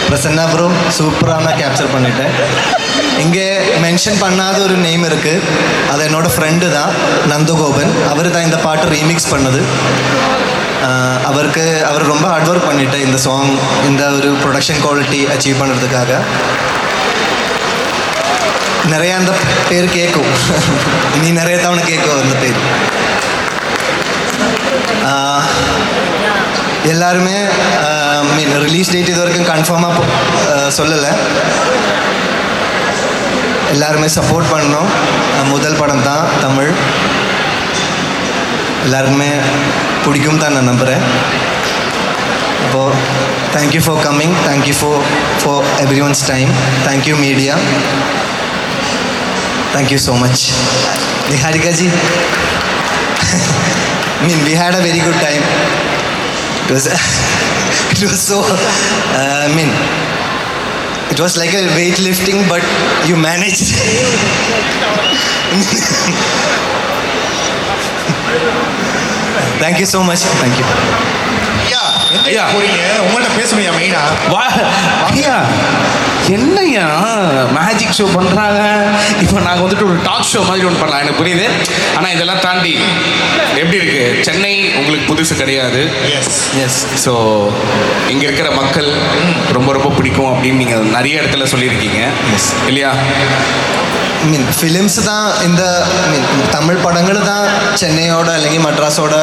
பிரசன்னா ப்ரோ சூப்பராக நான் கேப்சர் பண்ணிட்டேன். இங்கே மென்ஷன் பண்ணாத ஒரு நேம் இருக்குது, அது என்னோடய ஃப்ரெண்டு தான், நந்தகோபன். அவர் தான் இந்த பாட்டு ரீமிக்ஸ் பண்ணது. அவர் ரொம்ப ஹார்ட் ஒர்க் பண்ணிட்டு இந்த சாங், இந்த ஒரு ப்ரொடக்ஷன் குவாலிட்டி அச்சீவ் பண்ணுறதுக்காக. நிறைய அந்த பேர் கேட்கும், இனி நிறைய தவணை கேட்கும் அந்த பேர். எல்லாருமே மீன் ரிலீஸ் டேட் இது வரைக்கும் கன்ஃபார்மாக சொல்லலை. எல்லாருமே சப்போர்ட் பண்ணோம். முதல் படம் தான் தமிழ், எல்லாருக்குமே பிடிக்கும் தான் நான் நம்புகிறேன். அப்போது thank you for coming, thank you for every once time, thank you media, thank you so much. Niharika ji, I mean we had a very good time. It was so it was like a weightlifting, but you managed. Thank you so much. Thank you. ஐயா போறீங்க, உங்கள்கிட்ட பேசணும் மெயினா. ஐயா என்னையா magic show பண்ணுறாங்க, இப்போ நாங்கள் வந்துட்டு ஒரு டாக் ஷோ மாதிரி ஒன்று பண்ணலாம், எனக்கு புரியுது. ஆனால் இதெல்லாம் தாண்டி எப்படி இருக்கு, சென்னை உங்களுக்கு புதுசு கிடையாது. எஸ். ஸோ இங்கே இருக்கிற மக்கள் ரொம்ப ரொம்ப பிடிக்கும் அப்படின்னு நீங்கள் நிறைய இடத்துல சொல்லியிருக்கீங்க இல்லையா? ஃபிலிம்ஸ் தான் இந்த தமிழ் படங்கள் தான் சென்னையோட അല്ലെങ്കിൽ மட்ராஸோட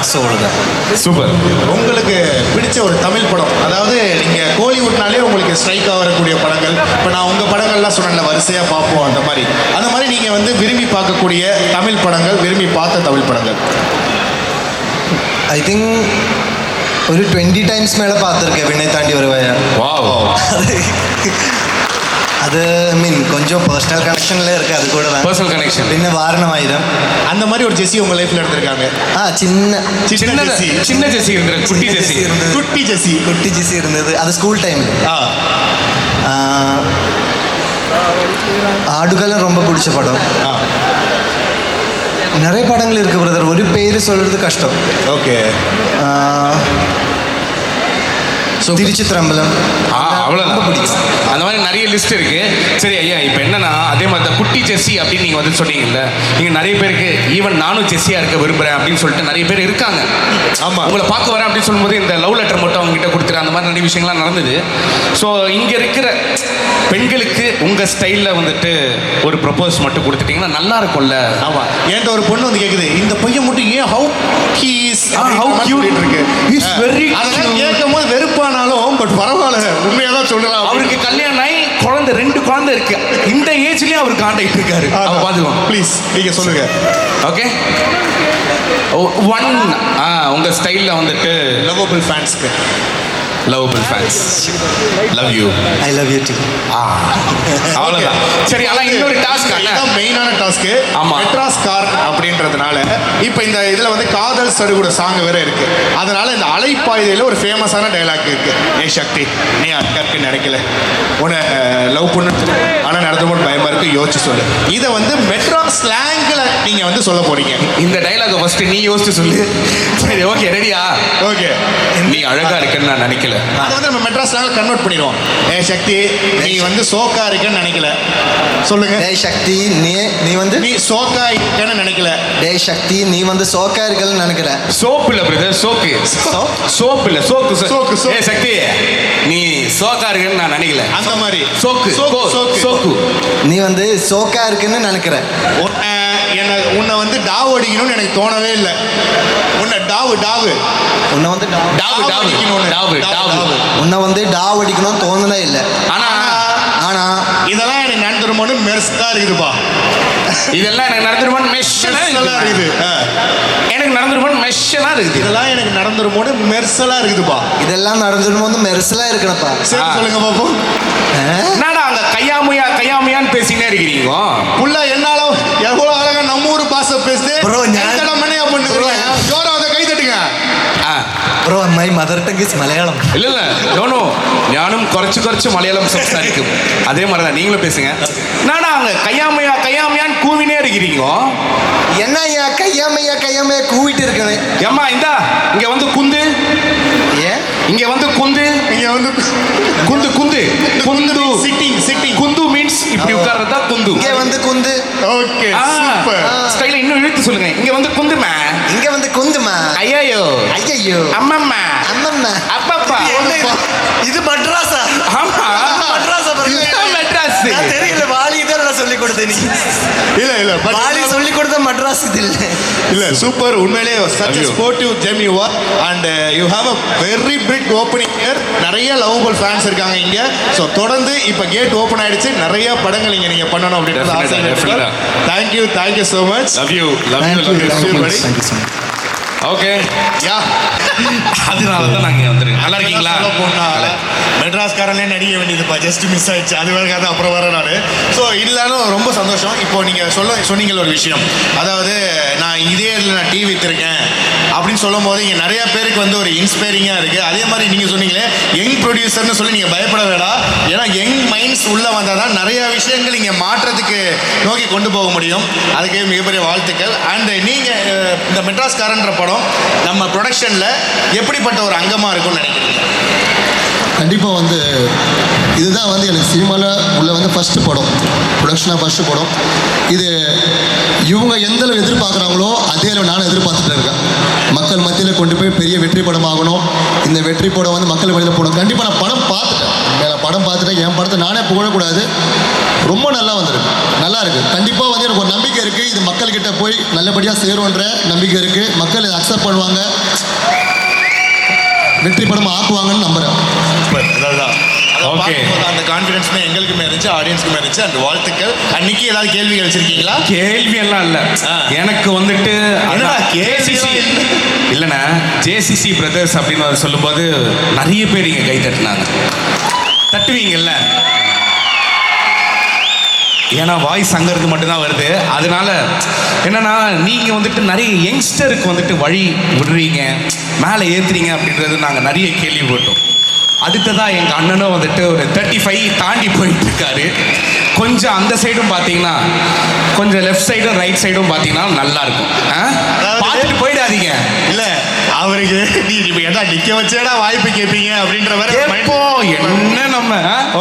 சோல் தான். சூப்பர். உங்களுக்கு பிடிச்ச ஒரு தமிழ் படம், அதாவது நீங்கள் கோலிவுட்னாலே உங்களுக்கு ஸ்ட்ரைக் ஆகக்கூடிய படங்கள், இப்போ நான் உங்கள் படங்கள்லாம் சொன்னேன்ல வரிசையாக பார்ப்போம், அந்த மாதிரி நீங்கள் வந்து விரும்பி பார்க்கக்கூடிய தமிழ் படங்கள், விரும்பி பார்த்த தமிழ் படங்கள். ஐ திங்க் ஒரு 20 டைம்ஸ் மேலே பார்த்துருக்கேன் விண்ணை தாண்டி வருவாயா. அது கொஞ்சம் பர்சனல் கனெக்ஷன்ல இருக்கு, அது கூட தான் பர்சனல் கனெக்ஷன். பின்ன வாரணமாயிரம் அந்த மாதிரி ஒரு ஜெஸ்ஸி உங்கள் லைஃப்பில் எடுத்திருக்காங்க. சின்ன ஜெஸ்ஸி இருந்தது, குட்டி ஜெஸ்ஸி இருந்தது. குட்டி ஜெஸ்ஸி இருந்தது, அது ஸ்கூல் டைமில். ஆடுகளம் ரொம்ப பிடிச்ச படம். நிறைய படங்கள் இருக்கு பிரதர், ஒரு பேர் சொல்றது கஷ்டம். ஓகே. திருச்சித்திரம்பலம் அவ்வளோதான் பிடிக்கும். அந்த மாதிரி நிறைய லிஸ்ட் இருக்கு. சரி ஐயா, இப்போ என்னன்னா அதே மாதிரி தான் குட்டி ஜெஸ்ஸி அப்படின்னு நீங்கள் வந்து சொன்னீங்கல்ல, நீங்கள் நிறைய பேருக்கு ஈவன் நானும் ஜெஸ்ஸியாக இருக்க விரும்புகிறேன் அப்படின்னு சொல்லிட்டு நிறைய பேர் இருக்காங்க. ஆமாம், உங்களை பார்க்க வரேன் அப்படின்னு சொல்லும்போது இந்த லவ் லெட்டர் மட்டும் அவங்ககிட்ட கொடுத்துரு, அந்த மாதிரி நிறைய விஷயங்கள்லாம் நடந்தது. ஸோ இங்கே இருக்கிற பெண்களுக்கு உங்கள் ஸ்டைலில் வந்துட்டு ஒரு ப்ரொபோஸ் மட்டும் கொடுத்துட்டீங்கன்னா நல்லா இருக்கும்ல. ஆமாம், என்கிட்ட ஒரு பொண்ணு வந்து கேட்குது, இந்த பையன் மட்டும் ஏன் ஹவு கியூட் இருக்கு, அதெல்லாம் கேட்கும் போது வெறுப்பானாலும் பட் பரவாயில்ல, உண்மையாக தான் சொல்லலாம். அவருக்கு கல்யாணம் ஆகி குழந்தை 2 குழந்தை இருக்கு, இந்த ஏஜ்லயே அவர் காண்டாக்ட் இருக்காரு. பாத்துக்கோங்க ப்ளீஸ், நீங்க சொல்லுங்க. ஓகே, உங்க ஸ்டைல்ல வந்துட்டு லவ்வபிள் ஃபேன்ஸ்க்கு, lovable fans, love you, I love you too. அவ்வளவுதான். சரி, ஆனா இன்னொரு டாஸ்க், மெயினான டாஸ்க். ஆமா, மெட்ராஸ் கார் அப்படின்னு அப்படின்றதுனால இப்போ இந்த இதில் வந்து காதல் சடுகுட சாங் வேற இருக்கு. அதனால இந்த அலைப்பாய்தையில் ஒரு ஃபேமஸான டைலாக் இருக்கு. ஏ சக்தி, நீ அக்கா இருக்குன்னு நினைக்கல, உன்னை லவ் பண்ணு ஆனால் நடந்து போட்டு பயமா இருக்கு, யோசிச்சு சொல்லு. இதை வந்து மெட்ராஸ் ஸ்லாங்கில் நீங்கள் வந்து சொல்ல போறீங்க. இந்த டைலாக ஃபர்ஸ்ட் நீ யோசிச்சு சொல்லு. சரி, ஓகே, ரெடியா? ஓகே, நீ அழகா இருக்குன்னு நான் நினைக்கல. அதை வந்து நம்ம மெட்ராஸ் ஸ்லாங்கில் கன்வெர்ட் பண்ணிடுவோம். ஏ சக்தி, நீ வந்து சோக்கா இருக்கன்னு நினைக்கல, சொல்லுங்க. டேய் சக்தி, நீ வந்து நீ சோக்கா இருக்கன்னு நினைக்கல. டேய் சக்தி, நீ வந்து சோக்கா இருக்கன்னு நினைக்கிற. சோப்பு இல்ல பிரதர், சோக்கு. சோப்பு இல்ல, சோக்கு. சோக்கு. ஏ சக்தி, நீ சோக்கா இருக்குன்னு நான் நினைக்கல. அந்த மாதிரி சோக்கு சோக்கு. நீ வந்து சோக்கா இருக்குன்னு நினைக்கிற. உன்னை வந்து டாவ் அடிக்கணும்னு எனக்கு தோணவே இல்லை. உன்னை டாவு உன்னை வந்து உன்னை வந்து டாவ் அடிக்கணும்னு தோணவே இல்லை. ஆனா இதெல்லாம் எனக்கு நடந்துருமோன்னு மெர்ஸ்டா இருக்குதுப்பா. இதெல்லாம் எனக்கு நடந்துருமோன்னு மெர்சலா இருக்குது. எனக்கு நடந்துருமோன்னு மெர்சலா இருக்குது. இதெல்லாம் எனக்கு நடந்துருமோன்னு மெர்சலா இருக்குதுப்பா. இதெல்லாம் நடந்துருமோன்னு மெர்சலா இருக்கணும்ப்பா. சரி, சொல்லுங்க பாப்போம். என்னடா அங்க கையாமையான்னு பேசினே இருக்கிறீங்க? புள்ள என்னாலும் எவ்வளவு அழகா நம்ம ஊர் பாச பேசுது. Bro, மனையா பண்ணுங்க. ஜோரா அதை கை தட்டுங்க. Bro my mother tongue is Malayalam. இல்ல நோ ஞானும் குறைச்சு மலையாளம் சம்சாரிக்கும். அதே மாதிரி தான் நீங்களும் பேசுங்க. என்னடா அங்க கையாமையான்னு கூவினே இருக்கிறீங்க? என்ன கையாமையா கூவிட்டு இருக்கேன். ஏம்மா இங்க வந்து குந்து. ஏன் இங்க வந்து குந்து. இங்க வந்து குந்து சிட்டிங். குந்து மீன்ஸ் இப்படி உட்கார்றதா குந்து. இங்க வந்து குந்து. Okay, super. ஸ்டைல இன்னும் இழுத்து சொல்லுங்க. இங்க வந்து குந்துமா. இங்க வந்து குந்துமா. ஐயோ அம்மம்மா அப்பப்பா. இது மட்ராஸா? ஆமா, மட்ராஸா? மெட்ராஸ் தெரியல. வாலி தான் சொல்லி கொடுத்தேன். நீ இல்ல வாலி சொல்லி கொடுத்த மட்ராஸ் இது இல்ல. சூப்பர். உண்மையிலேயே such a sportive gem you are and you have a very big opening here. நிறைய லவ்வபிள் ஃபேன்ஸ் இருக்காங்க இங்க. ஸோ தொடர்ந்து இப்போ கேட் ஓப்பன் ஆயிடுச்சு. நிறைய படங்கள் இங்க நீங்க பண்ணணும் அப்படின்றது ஆசை. Thank you so much. love you okay. Yeah, அதனால தான் நாங்கள் வந்துருக்கோம். நல்லா இருக்கீங்களா? மெட்ராஸ்காரன்லேயே நடிக்க வேண்டியதுப்பா, ஜஸ்ட் மிஸ் ஆயிடுச்சு. அது வேற கதை, அப்புறம் வர நான். ஸோ இல்லைனாலும் ரொம்ப சந்தோஷம். இப்போ நீங்கள் சொன்னீங்க ஒரு விஷயம், அதாவது நான் இதே இதில் நான் டிவி விற்றுருக்கேன் அப்படின்னு சொல்லும் போது இங்கே நிறைய பேருக்கு வந்து ஒரு இன்ஸ்பைரிங்காக இருக்குது. அதே மாதிரி நீங்கள் சொன்னீங்களே யங் ப்ரொடியூசர்னு சொல்லி நீங்கள் பயப்பட வேண்டாம். ஏன்னா யங் மைண்ட்ஸ் உள்ளே வந்தால் தான் நிறைய விஷயங்கள் இங்கே மாற்றத்துக்கு நோக்கி கொண்டு போக முடியும். அதுக்கு மிகப்பெரிய வாழ்த்துக்கள். அண்ட் நீங்கள் இந்த மெட்ராஸ்காரன்ற படம் நம்ம ப்ரொடக்ஷனில் எப்படிப்பட்ட ஒரு அங்கமாக இருக்கும்னு நினைக்கிறீங்க? கண்டிப்பாக வந்து இதுதான் வந்து எனக்கு சினிமாவில் உள்ள வந்து ஃபஸ்ட்டு படம், ப்ரொடக்ஷனாக ஃபஸ்ட்டு படம். இது இவங்க எந்த அளவு எதிர்பார்க்குறாங்களோ அதே அளவு நானும் எதிர்பார்த்துட்டு இருக்கேன். மக்கள் மத்தியில் கொண்டு போய் பெரிய வெற்றி படம் ஆகணும். இந்த வெற்றி படம் வந்து மக்கள் வெளியில் போகணும். கண்டிப்பாக நான் படம் பார்த்துட்டேன். என் படத்தை நானே புகழக்கூடாது. ரொம்ப நல்லா வந்திருக்கு, நல்லா இருக்குது. கண்டிப்பாக வந்து எனக்கு ஒரு நம்பிக்கை இருக்குது. இது மக்கள்கிட்ட போய் நல்லபடியாக சேரும்ன்ற நம்பிக்கை இருக்குது. மக்கள் இதை அக்செப்ட் பண்ணுவாங்க, வெற்றி படம் ஆக்குவாங்கன்னு நம்புகிறேன். ஓகே, அந்த கான்ஃபிடன்ஸ்மே எங்களுக்குமே இருந்துச்சு, ஆடியன்ஸ்க்குமே இருந்துச்சு. அந்த வாழ்த்துக்கள். அன்னைக்கு ஏதாவது கேள்விகள் வச்சிருக்கீங்களா? கேள்வி எல்லாம் இல்ல. எனக்கு வந்துட்டு இல்லைண்ணா, ஜேசிசி பிரதர்ஸ் அப்படின்னு சொல்லும்போது நிறைய பேர் இங்க கை தட்டுவீங்கல்ல. ஏன்னா வாய்ஸ் அங்கிருந்து மட்டும்தான் வருது. அதனால என்னன்னா, நீங்க வந்துட்டு நிறைய யங்ஸ்டருக்கு வந்துட்டு வழி விடுறீங்க, மேலே ஏத்துறீங்க அப்படின்றது நாங்கள் நிறைய கேள்விப்பட்டோம். அடுத்ததான் எங்கள் அண்ணனும் வந்துட்டு ஒரு 35 தாண்டி போயிட்டு இருக்காரு. கொஞ்சம் அந்த சைடும் பார்த்தீங்கன்னா, கொஞ்சம் லெஃப்ட் சைடும் ரைட் சைடும் பார்த்தீங்கன்னா நல்லா இருக்கும். பார்த்துட்டு போயிடாதீங்க. இல்லை, அவருக்கு நீ ஏதா நிற்க வச்சேடா வாய்ப்பு கேட்பீங்க அப்படின்ற மாதிரி என்ன நம்ம.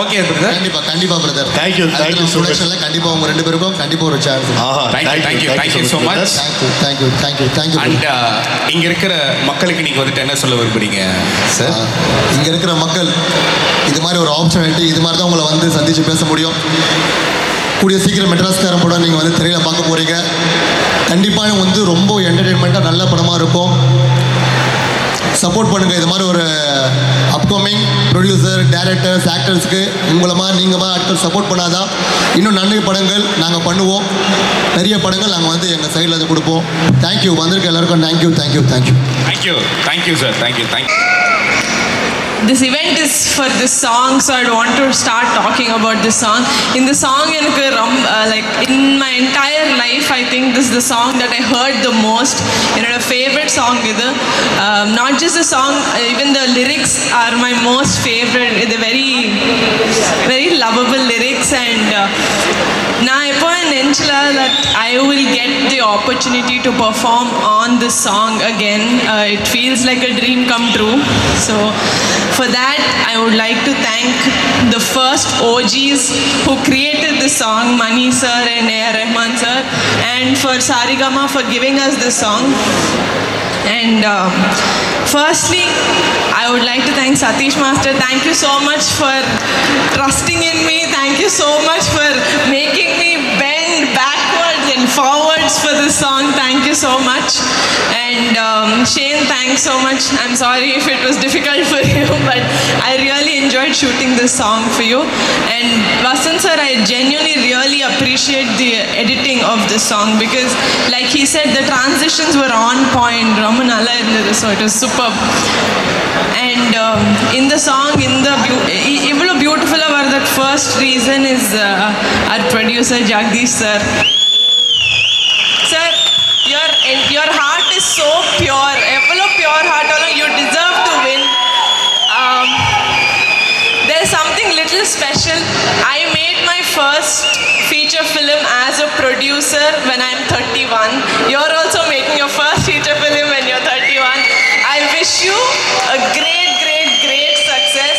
ஓகே பிரதர், கண்டிப்பாக பிரதர். தேங்க்யூ ப்ரொடக்ஷனில் கண்டிப்பாக உங்கள் ரெண்டு பேருக்கும் கண்டிப்பாக ஒரு chance. Thank you so much. Thank you. And இங்கே இருக்கிற மக்களுக்கு நீங்கள் வந்துட்டு என்ன சொல்ல விரும்புறீங்க சார்? இங்கே இருக்கிற மக்கள் இது மாதிரி ஒரு ஆப்பர்ச்சுனிட்டி, இது மாதிரி தான் உங்களை வந்து சந்தித்து பேச முடியும். கூடிய சீக்கிரம் மெட்ராஸ்காரன் படம் நீங்கள் வந்து திரையில் பார்க்க போகிறீங்க. கண்டிப்பாக வந்து ரொம்ப என்டர்டெயின்மெண்ட்டாக நல்ல படமாக இருக்கும். சப்போர்ட் பண்ணுங்கள். இது மாதிரி ஒரு அப்கமிங் ப்ரொடியூசர், டைரக்டர்ஸ், ஆக்டர்ஸ்க்கு உங்களமா நீங்கள் ஆட்கள் சப்போர்ட் பண்ணாதான் இன்னும் நிறைய படங்கள் நாங்கள் பண்ணுவோம். நிறைய படங்கள் நாங்கள் வந்து எங்கள் சைடில் அதை கொடுப்போம். தேங்க்யூ. வந்திருக்க எல்லாருக்கும் thank you sir. Thank you. this event is for this song, so I want to start talking about this song. In the song, like in my entire life, I think this is the song that I heard the most. A favorite song. Not just the song, even the lyrics are my most favorite. They're very, very lovable lyrics, and நான் எப்போ நினச்சல that I will get the opportunity to perform on this song again. It feels like a dream come true. So for that, I would like to thank the first OGs who created this song, Mani sir and A.R. Rahman sir, and for Sarigama for giving us this song. And firstly, I would like to thank Satish Master. Thank you so much for trusting in me. Thank you so much for making me bend backwards and forwards for this song. Thank you so much. And Shane, thanks so much. I'm sorry if it was difficult for you, but I really enjoyed shooting this song for you. And Vasant sir, I genuinely really appreciate the editing of this song, because like he said, the transitions were on point. Ramanala, so it was superb. And in the song, even beautiful about that first reason is our producer Jagdish sir. Sir, your heart is so pure. Evlo pure heart, you deserve to win. There's something little special. I made my first feature film as a producer when I'm 31. You're also making your first feature film when you're 31. I wish you a great, great, great success.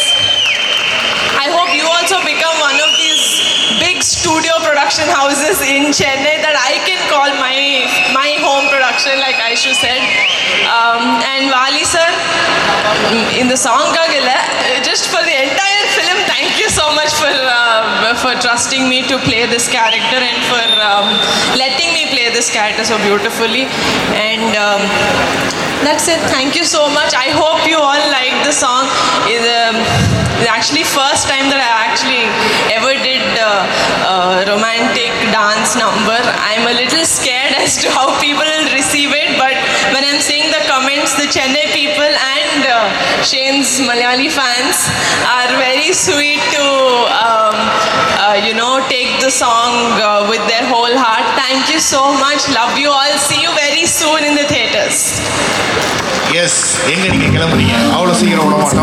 I hope you also become one of these big studio production houses in Chennai that I can call my home production, like Aishu said. And Vali sir, in the song just for the entire film, thank you so much for trusting me to play this character and for letting me play this character so beautifully. And that's it. Thank you so much. I hope you all like the song. It's actually first time that I actually ever did a romantic dance number. I'm a little scared as to how people will receive it, but when I'm seeing the comments, the Chennai people and Shane's Malayali fans are very sweet to take the song with their whole heart. Thank you so much. Love you all. See you very soon in the theaters. Yes, எங்க நீங்க கிளம்புறீங்க? அவ்வளோ சீக்கிரம் விட மாட்டோம்.